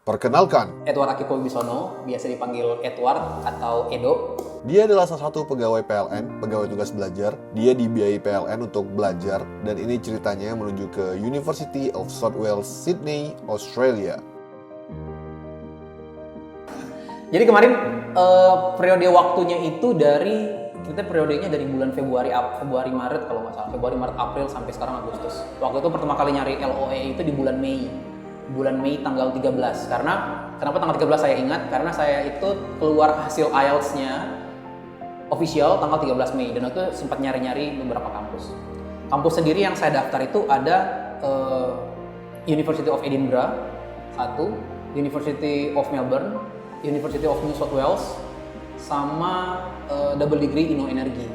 Perkenalkan, Edward Akiko Wibisono, biasa dipanggil Edward atau Edo. dia adalah salah satu pegawai PLN, pegawai tugas belajar. Dia dibiayai PLN untuk belajar, dan ini ceritanya menuju ke University of South Wales, Sydney, Australia. Jadi kemarin periode waktunya itu kita periodenya dari bulan Februari Maret kalau nggak salah, Februari Maret April sampai sekarang Agustus. Waktu itu pertama kali nyari LOE itu di bulan Mei tanggal 13. Karena kenapa tanggal 13 saya ingat? Karena saya itu keluar hasil IELTS-nya official tanggal 13 Mei dan itu sempat nyari-nyari beberapa kampus. Kampus sendiri yang saya daftar itu ada University of Edinburgh, University of Melbourne, University of New South Wales, sama double degree Inno Energy.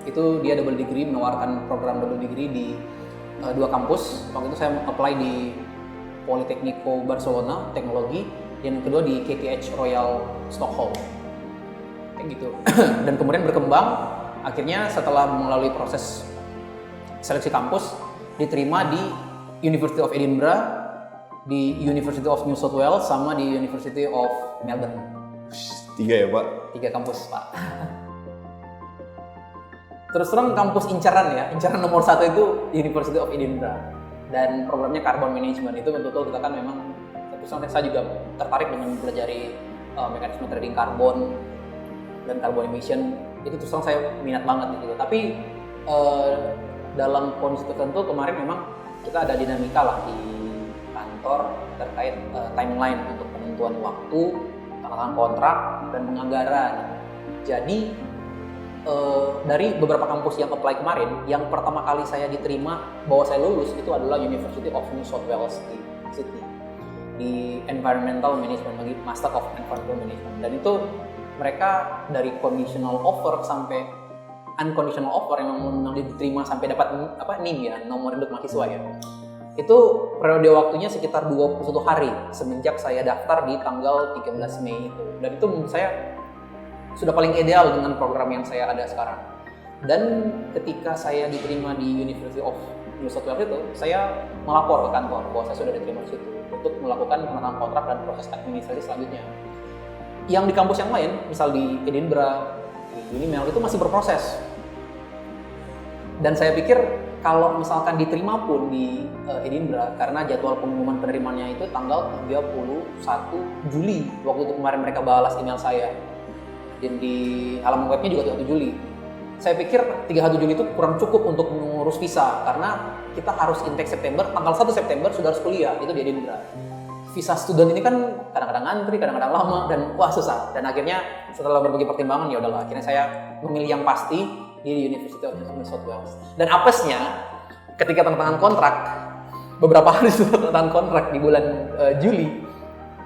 Itu dia double degree, menawarkan program double degree di dua kampus. Waktu itu saya apply di Politecnico Barcelona Teknologi, dan yang kedua di KTH Royal Stockholm. Kayak gitu. Dan kemudian berkembang, akhirnya setelah melalui proses seleksi kampus, diterima di University of Edinburgh, di University of New South Wales, sama di University of Melbourne. 3 ya, Pak? 3 kampus, Pak. Terus terang kampus incaran nomor 1 itu University of Edinburgh. Dan programnya Carbon Management. Itu betul-betul kita kan memang, terus terang saya juga tertarik dengan mempelajari mekanisme trading karbon dan carbon emission. Itu terus terang saya minat banget gitu. Tapi dalam kondisi tertentu kemarin memang kita ada dinamika lah di kantor terkait timeline untuk penentuan waktu, tanda tangan kontrak, dan penganggaran. Jadi dari beberapa kampus yang apply kemarin, yang pertama kali saya diterima bahwa saya lulus itu adalah University of New South Wales di Sydney, di Environmental Management, Master of Environmental Management. Dan itu mereka dari conditional offer sampai unconditional offer yang diterima sampai dapat NIM ya, nomor induk mahasiswa ya. Itu periode waktunya sekitar 21 hari semenjak saya daftar di tanggal 13 Mei itu. Dan itu menurut saya sudah paling ideal dengan program yang saya ada sekarang. Dan ketika saya diterima di University of New South Wales itu, saya melapor ke kantor bahwa saya sudah diterima di situ untuk melakukan penandatanganan kontrak dan proses administrasi selanjutnya. Yang di kampus yang lain, misal di Edinburgh, di Unimel, itu masih berproses. Dan saya pikir kalau misalkan diterima pun di Edinburgh, karena jadwal pengumuman penerimaannya itu tanggal 31 Juli. Waktu itu kemarin mereka balas email saya. Dan di halaman webnya juga 31 Juli. Saya pikir 31 Juli itu kurang cukup untuk mengurus visa, karena kita harus intake September, tanggal 1 September sudah harus kuliah, itu di Edinburgh. Visa student ini kan kadang-kadang antri, kadang-kadang lama, dan wah susah. Dan akhirnya setelah berbagai pertimbangan, ya udahlah, akhirnya saya memilih yang pasti di University of New South Wales. Dan apesnya, ketika tanda tangan kontrak, beberapa hari setelah tanda tangan kontrak di bulan Juli,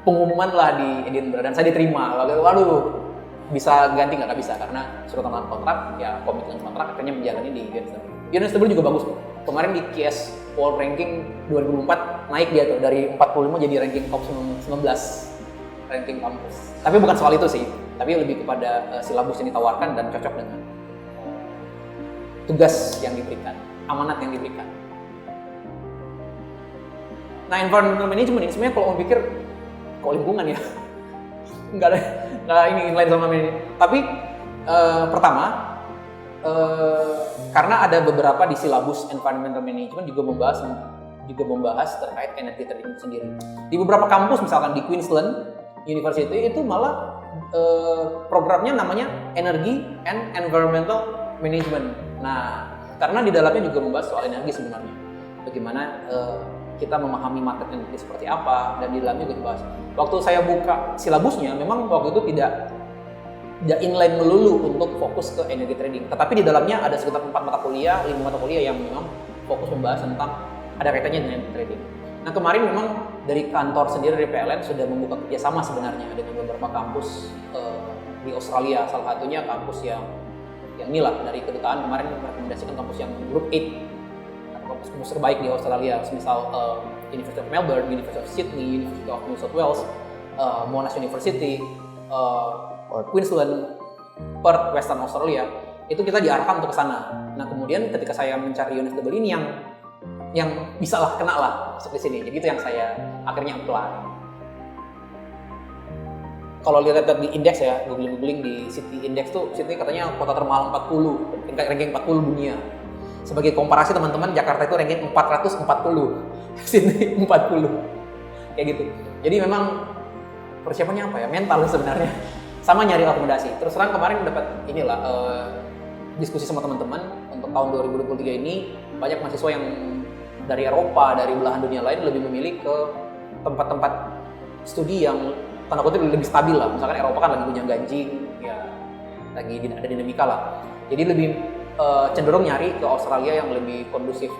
pengumuman lah di Edinburgh, dan saya diterima. Waduh, bisa ganti nggak bisa, karena surat tanda tangan kontrak, ya komit dengan kontrak, akhirnya menjalani di University. University juga bagus kok. Kemarin di QS World Ranking 2004 naik dia tuh dari 45 jadi ranking top 19 ranking kampus. Tapi bukan soal itu sih, tapi lebih kepada silabus yang ditawarkan dan cocok dengan tugas yang diberikan, amanat yang diberikan. Nah, environmental management ini sebenarnya kalau mau pikir kok lingkungan ya, nggak ini inline sama ini. Tapi pertama, karena ada beberapa di silabus environmental management juga membahas terkait energy trading sendiri. Di beberapa kampus, misalkan di Queensland University itu malah programnya namanya Energy and Environmental Management. Nah, karena di dalamnya juga membahas soal energi sebenarnya. Bagaimana kita memahami market energi seperti apa, dan di dalamnya juga dibahas. Waktu saya buka silabusnya, memang waktu itu tidak inline melulu untuk fokus ke energi trading. Tetapi di dalamnya ada sekitar 5 mata kuliah yang memang fokus membahas tentang ada kaitannya dengan energi trading. Nah, kemarin memang dari kantor sendiri dari PLN sudah membuka kerjasama sebenarnya dengan beberapa kampus di Australia. Salah satunya kampus yang inilah dari kedutaan kemarin merekomendasikan kampus yang Group 8 atau kampus terbaik di Australia, misal University of Melbourne, University of Sydney, University of New South Wales, Monash University, Queensland, Perth, Western Australia. Itu kita diarahkan untuk ke sana. Nah, kemudian ketika saya mencari unit double ini yang bisa lah kena lah masuk di sini. Jadi itu yang saya akhirnya apply. kalau lihat di indeks ya, googling di City Index tuh, Sydney katanya kota termahal 40, ranking 40 dunia. Sebagai komparasi teman-teman, Jakarta itu ranking 440, Sydney 40, kayak gitu. Jadi memang persiapannya apa ya, mental sebenarnya, sama nyari akomodasi. Terus terang kemarin dapat inilah diskusi sama teman-teman untuk tahun 2023 ini, banyak mahasiswa yang dari Eropa, dari belahan dunia lain lebih memilih ke tempat-tempat studi yang tanda kutip lebih stabil lah. Misalkan Eropa kan lagi punya ganjing, ya lagi ada dinamika lah. Jadi lebih cenderung nyari ke Australia yang lebih kondusif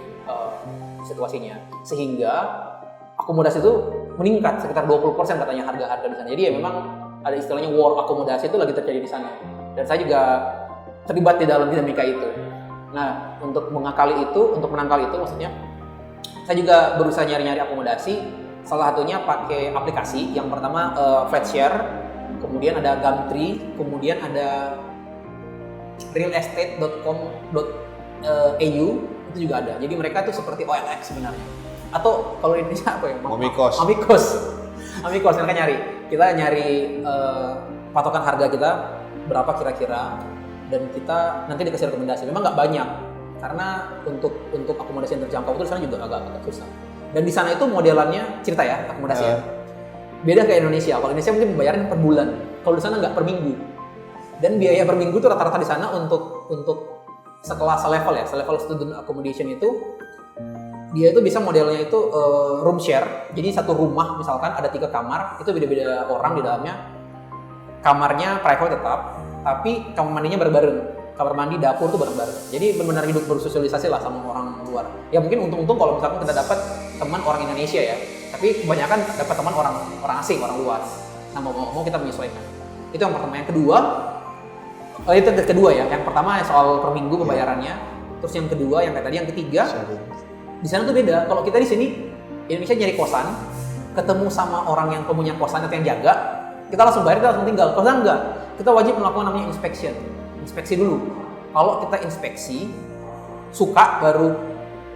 situasinya. Sehingga akomodasi itu meningkat sekitar 20% katanya harga-harga di sana. Jadi ya memang ada istilahnya war akomodasi itu lagi terjadi di sana. Dan saya juga terlibat di dalam dinamika itu. Nah, untuk mengakali itu, untuk menangkal itu maksudnya, saya juga berusaha nyari-nyari akomodasi. Salah satunya pakai aplikasi. Yang pertama Flatshare, kemudian ada Gumtree, kemudian ada realestate.com.au, itu juga ada. Jadi mereka tuh seperti OLX sebenarnya. Atau kalau Indonesia apa ya? Amikos mereka nyari. Kita nyari patokan harga kita berapa kira-kira, dan kita nanti dikasih rekomendasi. Memang nggak banyak, karena untuk akomodasi yang terjangkau itu di sana juga agak susah. Dan di sana itu modelannya, cerita ya akomodasinya, beda kayak Indonesia. Kalau Indonesia mungkin membayarnya per bulan, kalau di sana nggak, per minggu. Dan biaya per minggu itu rata-rata di sana untuk sekelas level ya, selevel student accommodation itu, dia itu bisa modelnya itu room share. Jadi satu rumah misalkan ada 3 kamar, itu beda-beda orang di dalamnya. Kamarnya private tetap, tapi kamar mandinya bareng-bareng. Kamar mandi, dapur tuh bareng-bareng. Jadi benar-benar hidup bersosialisasi lah sama orang luar. Ya mungkin untung-untung kalau misalkan kita dapat teman orang Indonesia ya, tapi kebanyakan dapat teman orang asing, orang luar. Nah mau kita menyesuaikan. Itu yang pertama. Yang kedua, itu kedua ya. Yang pertama soal per minggu pembayarannya. Terus yang kedua, yang kayak tadi, yang ketiga, di sana tuh beda. Kalau kita di sini Indonesia nyari kosan, ketemu sama orang yang punya kosan atau yang jaga, kita langsung bayar, kita langsung tinggal. Kalau enggak, kita wajib melakukan namanya inspeksi dulu. Kalau kita inspeksi, suka baru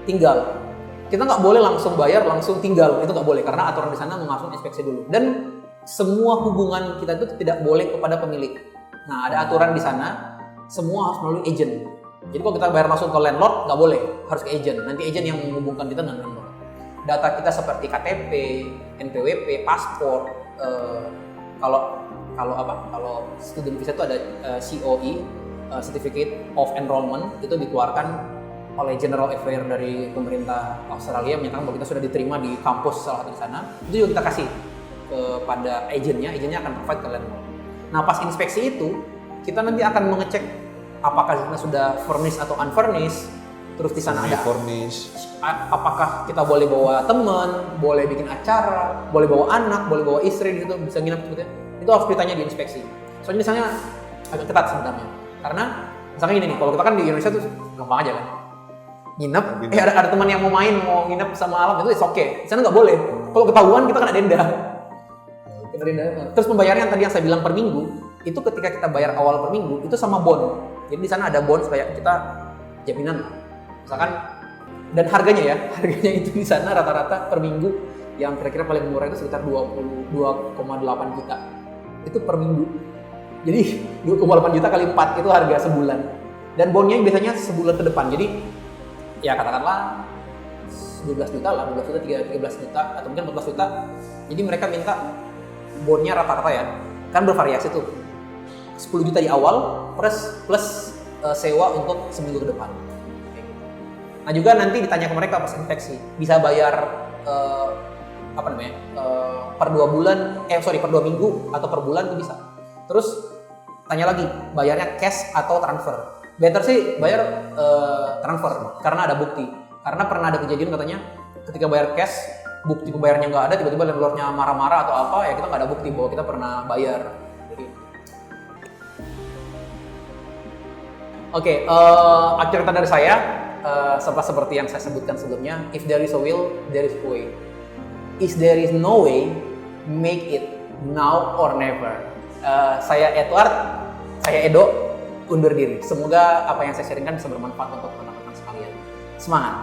tinggal. Kita nggak boleh langsung bayar, langsung tinggal. Itu nggak boleh, karena aturan di sana langsung inspeksi dulu. Dan semua hubungan kita itu tidak boleh kepada pemilik. Nah, ada aturan di sana, semua harus melalui agent. Jadi kalau kita bayar langsung ke landlord, nggak boleh, harus ke agent. Nanti agent yang menghubungkan kita dengan landlord. Data kita seperti KTP, NPWP, paspor, kalau student visa itu ada COE, Certificate of Enrollment, itu dikeluarkan oleh General Affairs dari pemerintah Australia, menyatakan bahwa kita sudah diterima di kampus salah satu di sana. Itu juga kita kasih kepada agennya akan provide ke landlord. Nah, pas inspeksi itu, kita nanti akan mengecek apakah kita sudah furnished atau unfurnished. Terus di sana ada apakah kita boleh bawa teman, boleh bikin acara, boleh bawa anak, boleh bawa istri di situ, bisa nginep gitu ya. Itu harus ditanya di inspeksi. Soalnya misalnya agak ketat sebenarnya. Karena misalnya gini nih, kalau kita kan di Indonesia tuh gampang aja kan. Nginep, ada teman yang mau main, mau nginep sama alam, itu oke. Di sana nggak boleh. Kalau ketahuan kita kena denda. Terus pembayarannya tadi yang saya bilang per minggu, itu ketika kita bayar awal per minggu, itu sama bond. Jadi di sana ada bond supaya kita jaminan. Misalkan, dan harganya itu di sana rata-rata per minggu yang kira-kira paling murah itu sekitar 22,8 juta. Itu per minggu. Jadi 2,8 juta kali 4 itu harga sebulan. Dan bondnya biasanya sebulan ke depan. Jadi ya katakanlah 12 juta lah, 12 juta, 13 juta, atau mungkin 14 juta. Jadi mereka minta bondnya rata-rata ya. Kan bervariasi tuh. 10 juta di awal plus sewa untuk seminggu ke depan. Nah juga nanti ditanya ke mereka pas inspeksi, bisa bayar per 2 bulan, per 2 minggu atau per bulan itu bisa. Terus tanya lagi, bayarnya cash atau transfer? Better sih bayar transfer, karena ada bukti. Karena pernah ada kejadian katanya, ketika bayar cash, bukti pembayarannya nggak ada, tiba-tiba landlordnya marah-marah atau apa, ya kita nggak ada bukti bahwa kita pernah bayar. Jadi, oke, akhir kata dari saya, seperti yang saya sebutkan sebelumnya, if there is a will, there is a way. If there is no way, make it now or never. Saya Edward, saya Edo, undur diri. Semoga apa yang saya sharingkan bisa bermanfaat untuk teman-teman sekalian. Semangat!